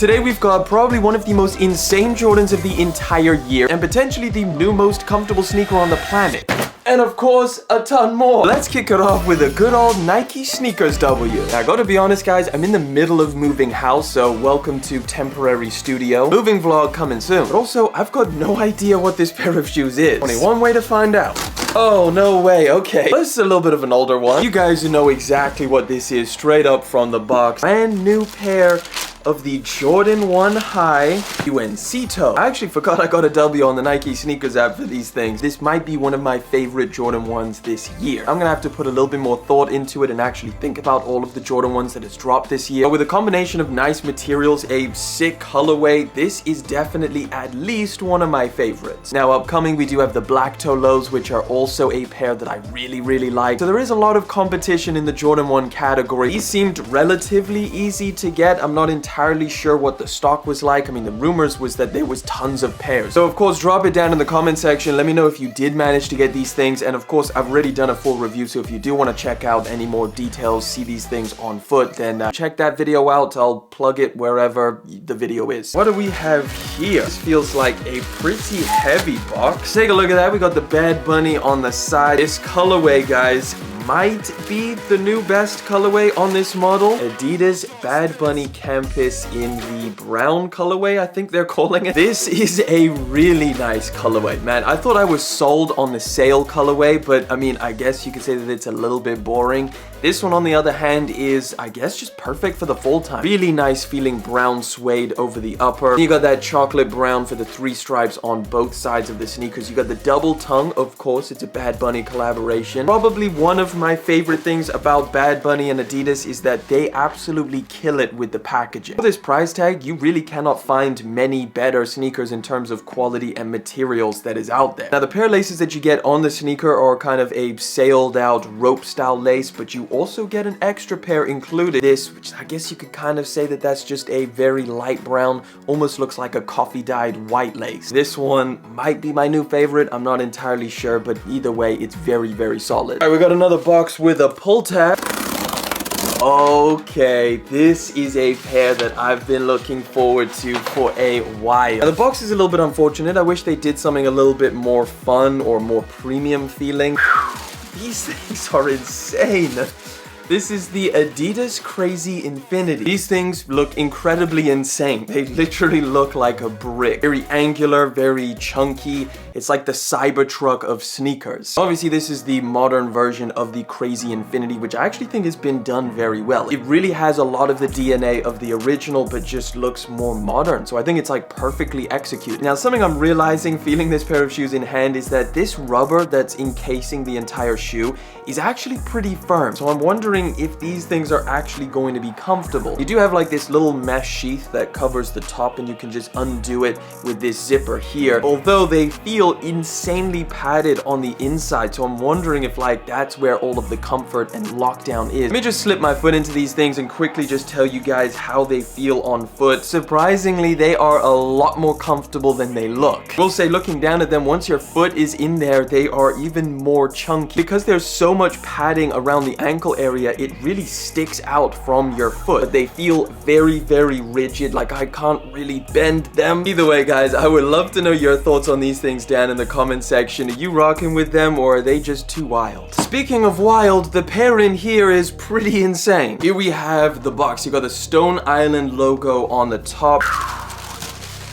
Today we've got probably one of the most insane Jordans of the entire year, and potentially the new most comfortable sneaker on the planet. And of course, a ton more. Let's kick it off with a good old Nike sneakers W. Now, I gotta be honest, guys, I'm in the middle of moving house, so welcome to temporary studio. Moving vlog coming soon. But also, I've got no idea what this pair of shoes is. Only one way to find out. Oh, no way. Okay. This is a little bit of an older one. You guys know exactly what this is straight up from the box. Brand new pair of the Jordan 1 High UNC Toe. I actually forgot I got a W on the Nike sneakers app for these things. This might be one of my favorite Jordan 1s this year. I'm gonna have to put a little bit more thought into it and actually think about all of the Jordan 1s that has dropped this year. But with a combination of nice materials, a sick colorway, this is definitely at least one of my favorites. Now, upcoming, we do have the black toe lows, which are also a pair that I really like. So there is a lot of competition in the Jordan 1 category. These seemed relatively easy to get. I'm not entirely sure what the stock was like. I mean, the rumors was that there was tons of pairs. So of course, drop it down in the comment section. Let me know if you did manage to get these things. And of course, I've already done a full review. So if you do want to check out any more details, see these things on foot, then check that video out. I'll plug it wherever the video is. What do we have here? This feels like a pretty heavy box. Take a look at that. We got the Bad Bunny on the side. This colorway, guys, might be the new best colorway on this model. Adidas Bad Bunny Campus in the brown colorway, I think they're calling it. This is a really nice colorway, man. I thought I was sold on the sale colorway, but I mean, I guess you could say that it's a little bit boring. This one, on the other hand, is, I guess, just perfect for the fall time. Really nice feeling brown suede over the upper. You got that chocolate brown for the 3 stripes on both sides of the sneakers. You got the double tongue, of course. It's a Bad Bunny collaboration. Probably one of my favorite things about Bad Bunny and Adidas is that they absolutely kill it with the packaging. For this price tag, you really cannot find many better sneakers in terms of quality and materials that is out there. Now, the pair of laces that you get on the sneaker are kind of a sailed out rope style lace, but you also get an extra pair included. This, which I guess you could kind of say that that's just a very light brown, almost looks like a coffee dyed white lace. This one might be my new favorite. I'm not entirely sure, but either way, it's very solid. All right, we got another box with a pull tab. Okay, this is a pair that I've been looking forward to for a while. Now, the box is a little bit unfortunate. I wish they did something a little bit more fun or more premium feeling. These things are insane. This is the Adidas Crazy Infinity. These things look incredibly insane. They literally look like a brick. Very angular, very chunky. It's like the Cybertruck of sneakers. Obviously, this is the modern version of the Crazy Infinity, which I actually think has been done very well. It really has a lot of the DNA of the original, but just looks more modern. So I think it's like perfectly executed. Now, something I'm realizing feeling this pair of shoes in hand is that this rubber that's encasing the entire shoe is actually pretty firm. So I'm wondering if these things are actually going to be comfortable. You do have like this little mesh sheath that covers the top, and you can just undo it with this zipper here. Although they feel insanely padded on the inside, so I'm wondering if like that's where all of the comfort and lockdown is. Let me just slip my foot into these things and quickly just tell you guys how they feel on foot. Surprisingly, they are a lot more comfortable than they look. We'll say, looking down at them, once your foot is in there, they are even more chunky. Because there's so much padding around the ankle area, it really sticks out from your foot. But they feel very rigid, like I can't really bend them. Either way, guys, I would love to know your thoughts on these things down in the comment section. Are you rocking with them, or are they just too wild? Speaking of wild, the pair in here is pretty insane. Here we have the box. You got the Stone Island logo on the top.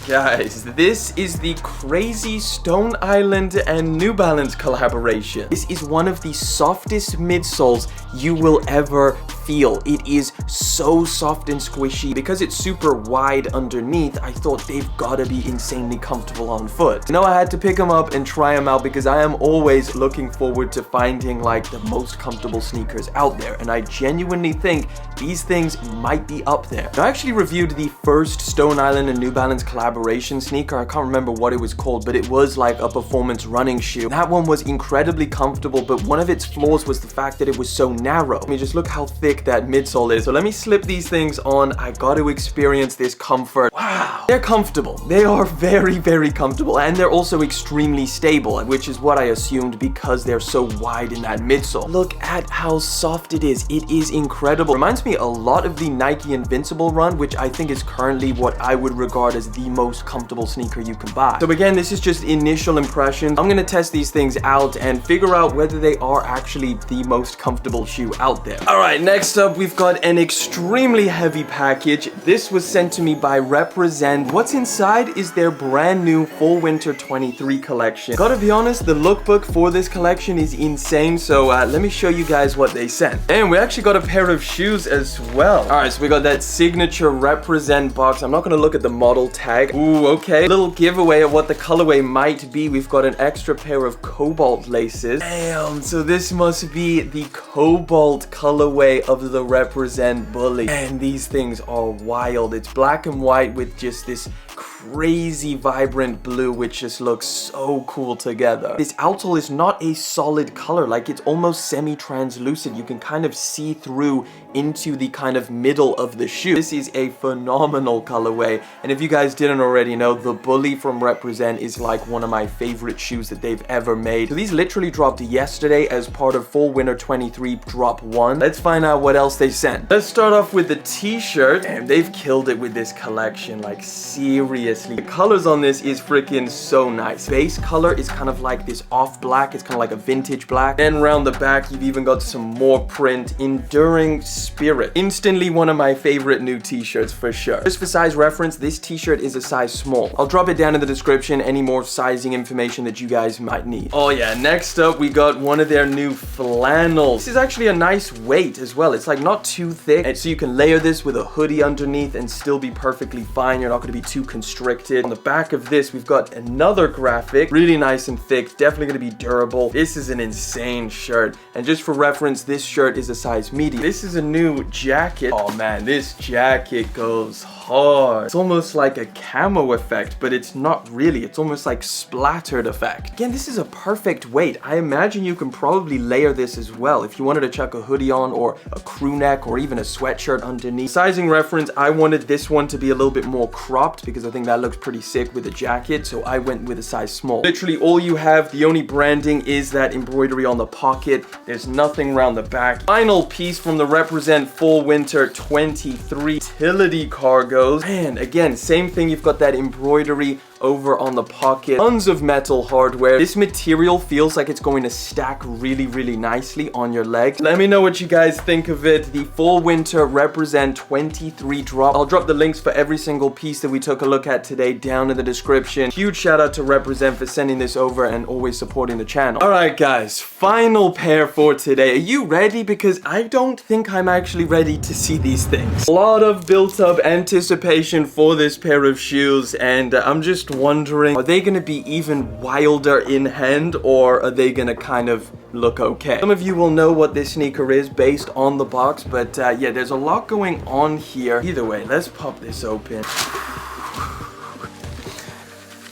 Guys, this is the Crazy Stone Island and New Balance collaboration. This is one of the softest midsoles you will ever feel. It is so soft and squishy. Because it's super wide underneath, I thought they've gotta be insanely comfortable on foot. I had to pick them up and try them out because I am always looking forward to finding like the most comfortable sneakers out there, and I genuinely think these things might be up there. Now, I actually reviewed the first Stone Island and New Balance collaboration sneaker. I can't remember what it was called, but it was like a performance running shoe. That one was incredibly comfortable, but one of its flaws was the fact that it was so narrow. I mean, just look how thick that midsole is. So let me slip these things on. I got to experience this comfort. Wow, they're comfortable. They are very, very comfortable, and they're also extremely stable, which is what I assumed because they're so wide in that midsole. Look at how soft it is. It is incredible. Reminds me a lot of the Nike Invincible run, which I think is currently what I would regard as the most comfortable sneaker you can buy. So again, this is just initial impressions. I'm gonna test these things out and figure out whether they are actually the most comfortable shoe out there. All right, next up, we've got an extremely heavy package. This was sent to me by Represent. What's inside is their brand new Fall Winter 23 collection. Gotta be honest, the lookbook for this collection is insane, so let me show you guys what they sent. And we actually got a pair of shoes as well. All right, so we got that signature Represent box. I'm not gonna look at the model tag. Ooh, okay. Little giveaway of what the colorway might be. We've got an extra pair of cobalt laces. Damn, so this must be the cobalt colorway of the Represent Bully. And these things are wild. It's black and white with just this crazy vibrant blue, which just looks so cool together. This outsole is not a solid color, like it's almost semi-translucent. You can kind of see through into the kind of middle of the shoe. This is a phenomenal colorway, and if you guys didn't already know, the Bully from Represent is like one of my favorite shoes that they've ever made. So these literally dropped yesterday as part of Fall Winter 23 Drop 1. Let's find out what else they sent. Let's start off with the t-shirt, and they've killed it with this collection, like seriously. The colors on this is freaking so nice. Base color is kind of like this off black. It's kind of like a vintage black. Then around the back, you've even got some more print. Enduring Spirit. Instantly one of my favorite new t-shirts for sure. Just for size reference, this t-shirt is a size small. I'll drop it down in the description, any more sizing information that you guys might need. Oh yeah, next up, we got one of their new flannels. This is actually a nice weight as well. It's like not too thick, and so you can layer this with a hoodie underneath and still be perfectly fine. You're not going to be too constricted. On the back of this, we've got another graphic, really nice and thick, definitely going to be durable. This is an insane shirt, and just for reference, this shirt is a size medium. This is a new jacket. Oh man, this jacket goes hard. It's almost like a camo effect, but it's not really. It's almost like splattered effect. Again, this is a perfect weight. I imagine you can probably layer this as well if you wanted to chuck a hoodie on, or a crew neck, or even a sweatshirt underneath. Sizing reference, I wanted this one to be a little bit more cropped because I think that looks pretty sick with a jacket, so I went with a size small. Literally all you have, the only branding is that embroidery on the pocket. There's nothing around the back. Final piece from the Represent Fall Winter 23 utility cargos. And again, same thing, you've got that embroidery over on the pocket. Tons of metal hardware. This material feels like it's going to stack really, really nicely on your leg. Let me know what you guys think of it. The Fall Winter Represent 23 drop. I'll drop the links for every single piece that we took a look at today down in the description. Huge shout out to Represent for sending this over and always supporting the channel. All right, guys, final pair for today. Are you ready? Because I don't think I'm actually ready to see these things. A lot of built up anticipation for this pair of shoes, and I'm just wondering, are they gonna be even wilder in hand, or are they gonna kind of look okay? Some of you will know what this sneaker is based on the box, but yeah, there's a lot going on here. Either way, let's pop this open.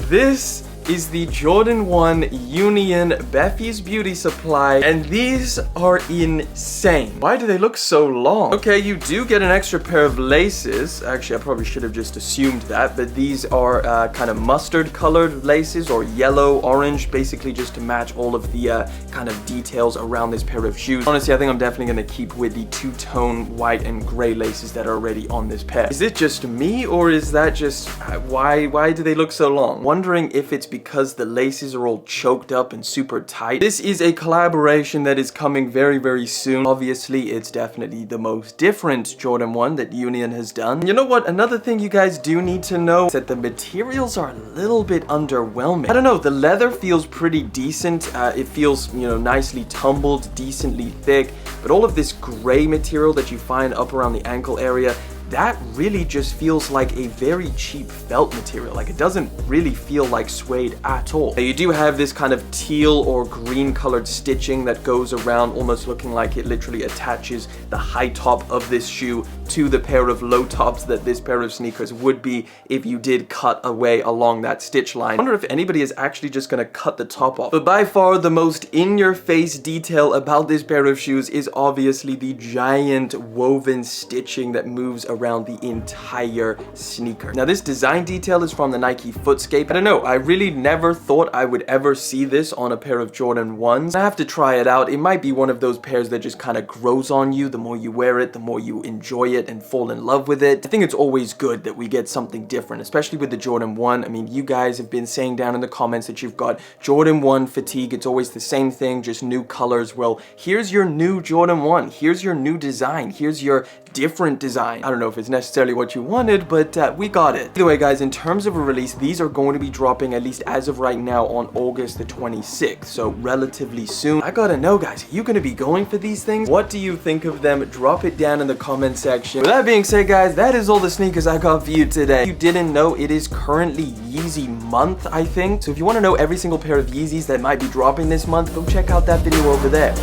This is the Jordan 1 Union Bepphiesbeautysupply, and these are insane. Why do they look so long? Okay, you do get an extra pair of laces. Actually, I probably should have just assumed that, but these are kind of mustard colored laces, or yellow, orange, basically just to match all of the kind of details around this pair of shoes. Honestly, I think I'm definitely going to keep with the two-tone white and gray laces that are already on this pair. Is it just me, or is that just why do they look so long? Wondering if it's because the laces are all choked up and super tight. This is a collaboration that is coming very, very soon. Obviously, it's definitely the most different Jordan 1 that Union has done. You know what? Another thing you guys do need to know is that the materials are a little bit underwhelming. I don't know, the leather feels pretty decent. It feels, you know, nicely tumbled, decently thick, but all of this gray material that you find up around the ankle area, that really just feels like a very cheap felt material. Like, it doesn't really feel like suede at all. Now, you do have this kind of teal or green colored stitching that goes around, almost looking like it literally attaches the high top of this shoe to the pair of low tops that this pair of sneakers would be if you did cut away along that stitch line. I wonder if anybody is actually just gonna cut the top off. But by far the most in-your-face detail about this pair of shoes is obviously the giant woven stitching that moves around the entire sneaker. Now this design detail is from the Nike Footscape. I don't know, I really never thought I would ever see this on a pair of Jordan 1s. I have to try it out. It might be one of those pairs that just kind of grows on you. The more you wear it, the more you enjoy it and fall in love with it. I think it's always good that we get something different, especially with the Jordan 1. I mean, you guys have been saying down in the comments that you've got Jordan 1 fatigue. It's always the same thing, just new colors. Well, here's your new Jordan 1. Here's your new design. Here's your different design. I don't know if it's necessarily what you wanted, but we got it. Either way, guys, in terms of a release, these are going to be dropping, at least as of right now, on August the 26th, so relatively soon. I gotta know, guys, are you gonna be going for these things? What do you think of them? Drop it down in the comment section. With that being said, guys, that is all the sneakers I got for you today. If you didn't know, it is currently Yeezy month, I think, so if you want to know every single pair of Yeezys that might be dropping this month, go check out that video over there.